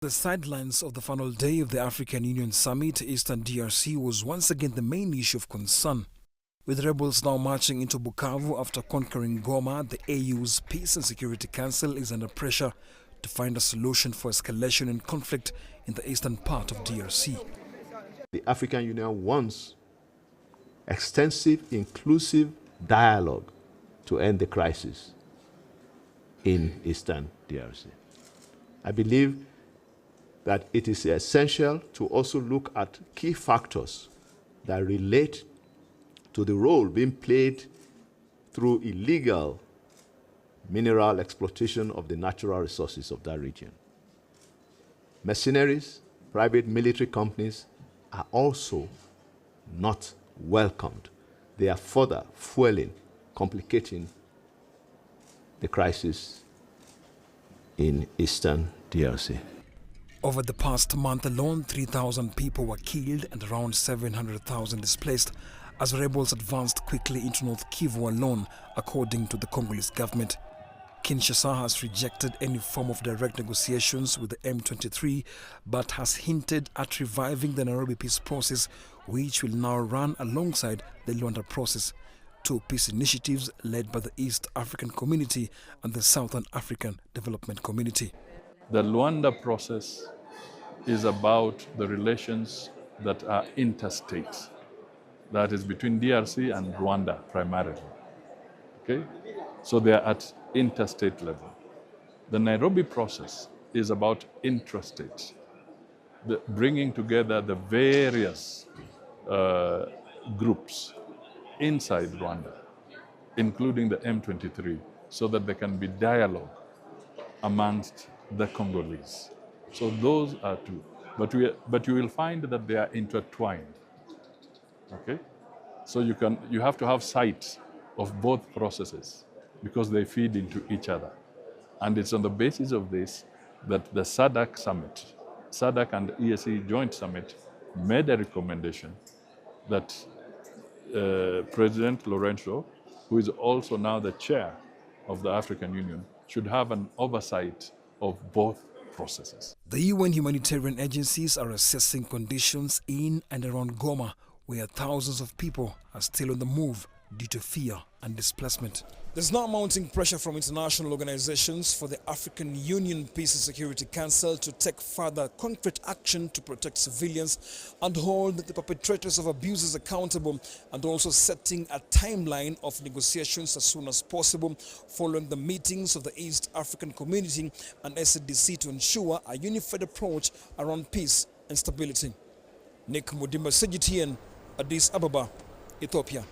The sidelines of the final day of the African Union Summit, Eastern DRC was once again the main issue of concern. With rebels now marching into Bukavu after conquering Goma, the AU's Peace and Security Council is under pressure to find a solution for escalation and conflict in the eastern part of DRC. The African Union wants extensive, inclusive dialogue to end the crisis in Eastern DRC. I believe that it is essential to also look at key factors that relate to the role being played through illegal mineral exploitation of the natural resources of that region. Mercenaries, private military companies are also not welcomed. They are further fueling, complicating the crisis in Eastern DRC. Over the past month alone, 3,000 people were killed and around 700,000 displaced as rebels advanced quickly into North Kivu alone, according to the Congolese government. Kinshasa has rejected any form of direct negotiations with the M23, but has hinted at reviving the Nairobi peace process, which will now run alongside the Luanda process. Two peace initiatives led by the East African Community and the Southern African Development Community. The Luanda process is about the relations that are interstate. That is between DRC and Rwanda primarily. Okay? So they are at interstate level. The Nairobi process is about intrastate, bringing together the various groups inside Rwanda, including the M23, so that there can be dialogue amongst the Congolese. So those are two. But you will find that they are intertwined. Okay? So you have to have sight of both processes because they feed into each other. And it's on the basis of this that the SADC summit, SADC and EAC joint summit, made a recommendation that President Lorenzo, who is also now the chair of the African Union, should have an oversight of both processes. The UN humanitarian agencies are assessing conditions in and around Goma, where thousands of people are still on the move due to fear and displacement. There's now mounting pressure from international organizations for the African Union Peace and Security Council to take further concrete action to protect civilians and hold the perpetrators of abuses accountable, and also setting a timeline of negotiations as soon as possible following the meetings of the East African Community and SADC to ensure a unified approach around peace and stability. Nick Mudimba, CGTN, Addis Ababa, Ethiopia.